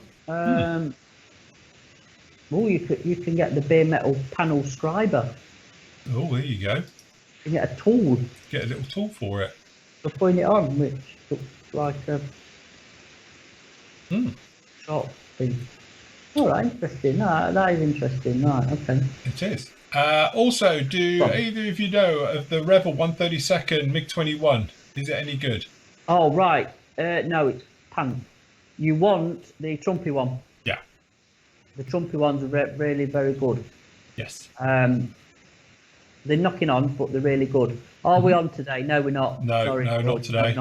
Oh, you can get the bare metal panel scriber. Oh, there you go. You can get a tool. Get a little tool for it. For putting it on, which looks like a short thing. All right, interesting. No, that is interesting. Right, okay. It is. Also, do either of you know of the Revell 132nd MiG-21? Is it any good? Oh, right. No, it's pants. You want the Trumpy one. Yeah. The Trumpy ones are really very good. Yes. They're knocking on, but they're really good. Are we on today? No, we're not. No, sorry, no, not today.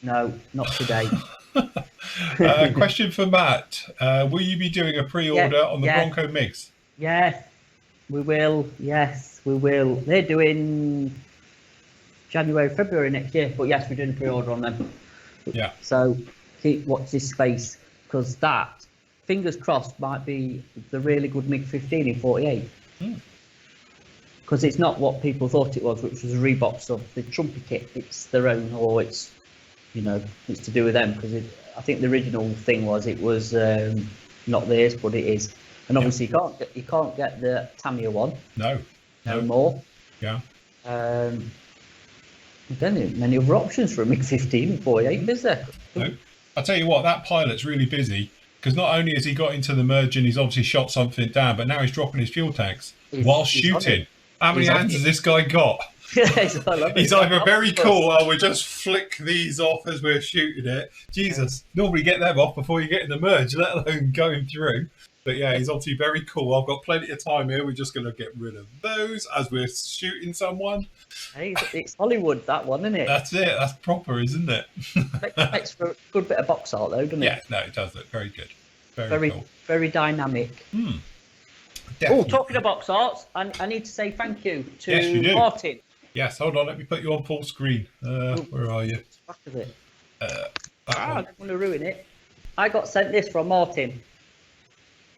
No, not today. Question for Matt. Will you be doing a pre-order on the Bronco MiGs? Yes, we will. Yes, we will. They're doing January, February next year. But yes, we're doing a pre-order on them. Yeah. So watch this space, because that, fingers crossed, might be the really good MiG-15 in 48. Because it's not what people thought it was, which was a Reebok of the Trumpy kit. It's their own, or it's to do with them. Because I think the original thing was it was not theirs, but it is. And obviously you can't get the Tamiya one. No more. Yeah. Then many other options for a MiG-15 in 48, is there? No. I'll tell you what, that pilot's really busy, because not only has he got into the merge and he's obviously shot something down, but now he's dropping his fuel tanks while shooting. How many hands has this guy got? He's either very cool, or we just flick these off as we're shooting it. Jesus, normally get them off before you get in the merge, let alone going through. But yeah, he's obviously very cool. I've got plenty of time here. We're just going to get rid of those as we're shooting someone. Hey, it's Hollywood, that one, isn't it? That's it. That's proper, isn't it? Makes for a good bit of box art, though, doesn't it? Yeah, no, it does look very good. Very cool. Very dynamic. Definitely. Oh, talking of box arts, I need to say thank you to you Martin. Yes, hold on. Let me put you on full screen. Where are you? Back of it. I don't want to ruin it. I got sent this from Martin.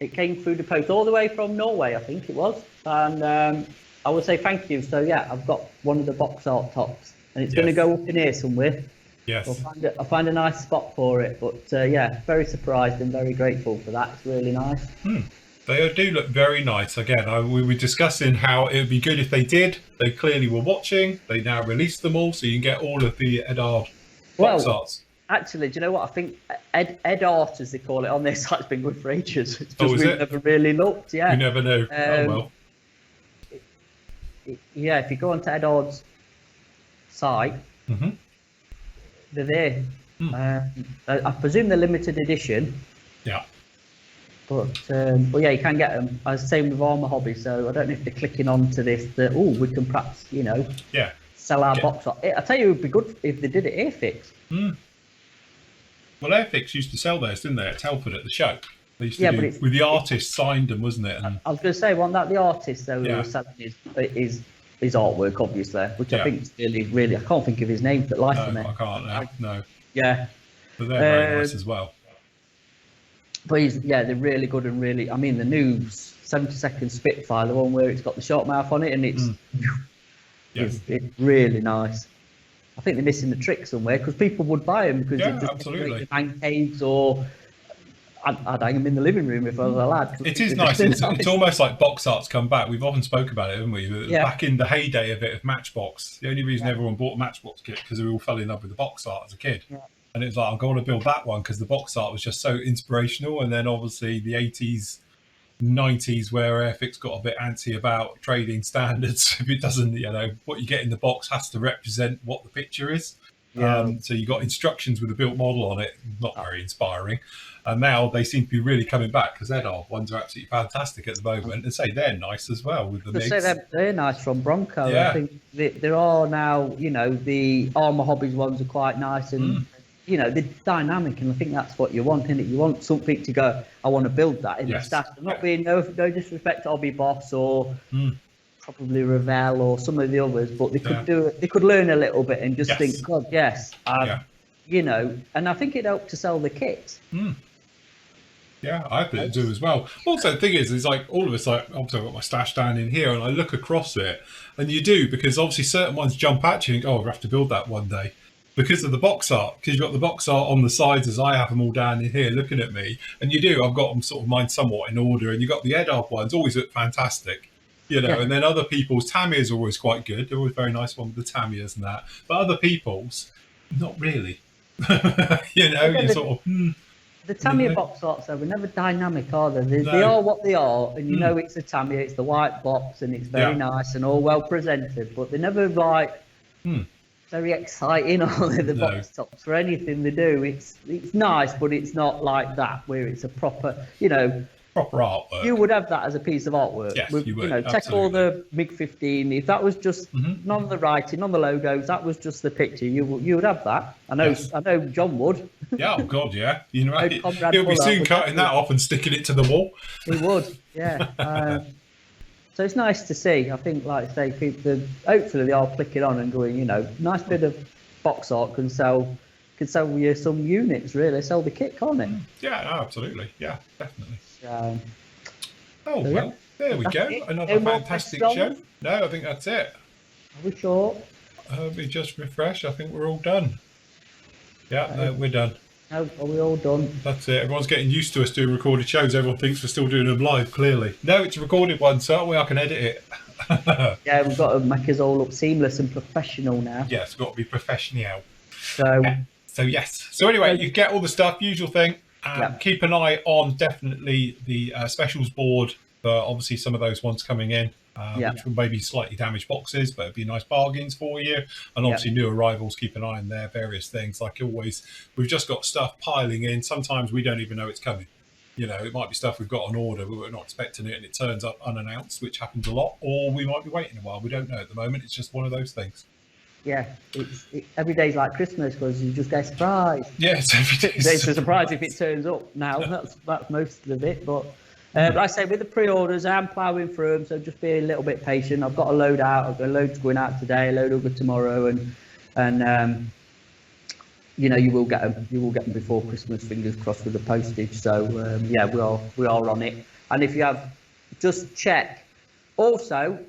It came through the post all the way from Norway, I think it was. And I would say thank you. So, yeah, I've got one of the box art tops. And it's going to go up in here somewhere. Yes. I'll find a nice spot for it. But, yeah, very surprised and very grateful for that. It's really nice. They do look very nice. Again, we were discussing how it would be good if they did. They clearly were watching. They now released them all, so you can get all of the Edard box arts. Actually, do you know what? I think Ed Art, as they call it on their site, has been good for ages. It's just is we've it? never really looked. Yeah, You never know. Oh well. Yeah, if you go onto Ed Art's site, they're there. I presume they're limited edition. Yeah. But yeah, you can get them. I was saying with Armour Hobby, so I don't know if they're clicking on to this that we can perhaps sell our box art. I tell you, it would be good if they did it Airfix. Well, Airfix used to sell theirs, didn't they, at Telford at the show? They used to do with the artist signed them, wasn't it? And I was going to say, wasn't that the artist though who was selling his artwork, obviously, which I think is really. I can't think of his name for the life of me. I can't now. No. Yeah. But they're very nice as well. But they're really good and really. I mean, the new 70-second Spitfire, the one where it's got the short mouth on it, and it's really nice. I think they're missing the trick somewhere because people would buy them because they're just the man caves, or I'd hang them in the living room if I was a lad. It is nice. It's almost like box art's come back. We've often spoke about it, haven't we? Back in the heyday of it, of Matchbox. The only reason everyone bought a Matchbox kit because we all fell in love with the box art as a kid. Yeah. And it's like, I'm going to build that one because the box art was just so inspirational. And then obviously the 80s, 90s, where Airfix got a bit antsy about trading standards. If it doesn't, what you get in the box has to represent what the picture is. Yeah. So you got instructions with a built model on it, not very inspiring. And now they seem to be really coming back because ones are absolutely fantastic at the moment. And say they're nice as well with the mix. They're nice from Bronco. Yeah. I think there are now, the Armour Hobbies ones are quite nice and they're dynamic, and I think that's what you want, isn't it? You want something to go, I want to build that in the stash. Not being no disrespect to Hobby Boss or probably Revell or some of the others, but they could do it. They could learn a little bit and just think, God, yes, and I think it helped to sell the kits. Yeah, I think it do as well. Also, the thing is like all of us, like obviously I've got my stash down in here, and I look across it, and you do, because obviously certain ones jump at you and go, I'll have to build that one day. Because of the box art, because you've got the box art on the sides as I have them all down in here looking at me, and you do. I've got them sort of mine somewhat in order, and you've got the Edard ones always look fantastic, and then other people's Tamiya's are always quite good. They're always very nice one with the Tamiya's and that, but other people's not really. You're sort of. The Tamiya box arts though were never dynamic, are they? They are what they are, and it's a Tamiya, it's the white box, and it's very nice and all well presented, but they're never like. Very exciting, are they, the box tops for anything they do? It's nice, but it's not like that where it's a proper, proper artwork. You would have that as a piece of artwork. Yes, you would. Take all the MiG-15. If that was just none of the writing, none of the logos, that was just the picture. You would have that. I know John would. Yeah, oh God, yeah. He'll be soon cutting that off and sticking it to the wall. He would, yeah. So it's nice to see. I think, like I say, hopefully they are clicking on and going, nice bit of box art can sell you some units, really. Sell the kit, can't it? Yeah, no, absolutely. Yeah, definitely. Well, there we go. Another fantastic show. No, I think that's it. Are we sure? Let me just refresh. I think we're all done. Yeah, no, we're done. No, are we all done? That's it. Everyone's getting used to us doing recorded shows. Everyone thinks we're still doing them live, clearly. No, it's a recorded one, so I can edit it. Yeah, we've got to make us all look seamless and professional now. Yeah, it's got to be professional. So yes. So anyway, you get all the stuff, usual thing. Keep an eye on definitely the specials board for obviously some of those ones coming in. Which will maybe slightly damaged boxes, but it'd be nice bargains for you. And obviously new arrivals, keep an eye on their various things. Like always, we've just got stuff piling in. Sometimes we don't even know it's coming. It might be stuff we've got on order, but we're not expecting it, and it turns up unannounced, which happens a lot. Or we might be waiting a while. We don't know at the moment. It's just one of those things. Yeah, every day's like Christmas because you just get surprised. Yeah, it's every day. It's a surprise if it turns up now. That's most of it, but. Like I say, with the pre-orders, I am ploughing through them, so just be a little bit patient. I've got a load out. I've got a load going out today, a load will go tomorrow, and you will get them. You will get them before Christmas. Fingers crossed with the postage. So we are on it. And if you have, just check. Also,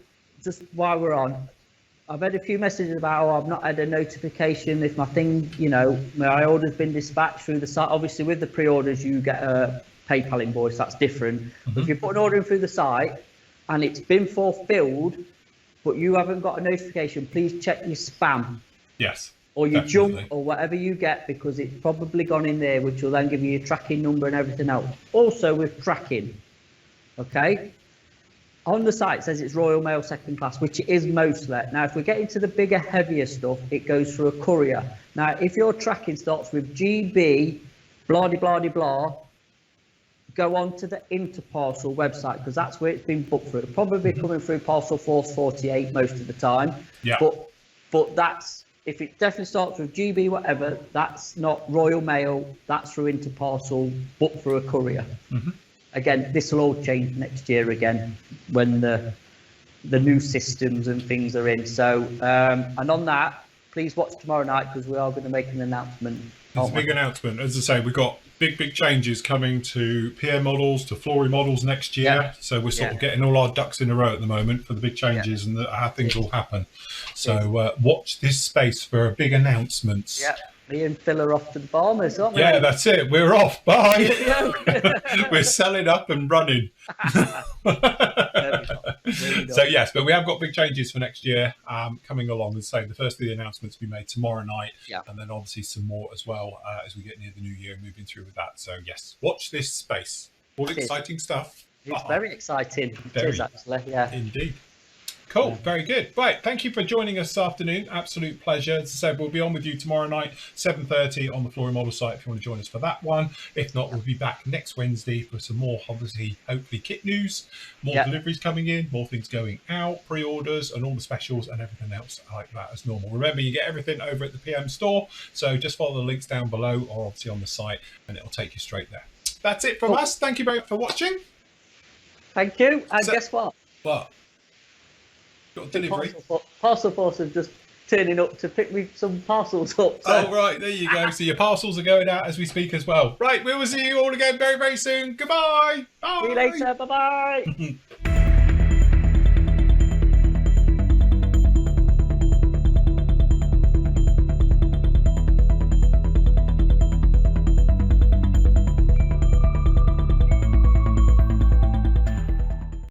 just while we're on, I've had a few messages about I've not had a notification if my thing, my order's been dispatched through the site. Obviously, with the pre-orders, you get a PayPal invoice, that's different. But if you put an order in through the site and it's been fulfilled, but you haven't got a notification, please check your spam. Yes. or your junk or whatever you get, because it's probably gone in there, which will then give you your tracking number and everything else. Also with tracking, okay, on the site it says it's Royal Mail second class, which it is mostly. Now if we get into the bigger, heavier stuff, it goes through a courier. Now if your tracking starts with GB blah blah blah blah, go on to the Interparcel website, because that's where it's been booked through. It'll probably be coming through Parcel Force 48 most of the time. Yeah. But that's, if it definitely starts with GB whatever, that's not Royal Mail, that's through Interparcel, booked through a courier. Again, this will all change next year again when the new systems and things are in. So, and on that, please watch tomorrow night, because we are going to make an announcement. It's a big announcement. As I say, we've got big changes coming to PM models, to Flory models next year. Yeah. So we're sort of getting all our ducks in a row at the moment for the big changes and how things will happen. So watch this space for big announcements. Yeah. Me and Phil are off to the farmers, aren't we? Yeah, that's it. We're off. Bye. We're selling up and running. So yes, but we have got big changes for next year coming along. As I say, the first of the announcements will be made tomorrow night, and then obviously some more as well as we get near the new year and moving through with that. So yes, watch this space. All exciting stuff. It's very exciting. It is actually, yeah. Indeed. Cool, very good. Right, thank you for joining us this afternoon. Absolute pleasure. As I said, we'll be on with you tomorrow night, 7:30 on the Flory Model site if you want to join us for that one. If not, we'll be back next Wednesday for some more, obviously, hopefully kit news, more deliveries coming in, more things going out, pre-orders and all the specials and everything else like that as normal. Remember, you get everything over at the PM store, so just follow the links down below or obviously on the site and it'll take you straight there. That's it from us. Thank you very much for watching. Thank you. And guess what? What? Got delivery. Parcel Force are just turning up to pick me some parcels up. So. Oh, right. There you go. So your parcels are going out as we speak as well. Right. We will see you all again very, very soon. Goodbye. Bye. See you later. Bye-bye.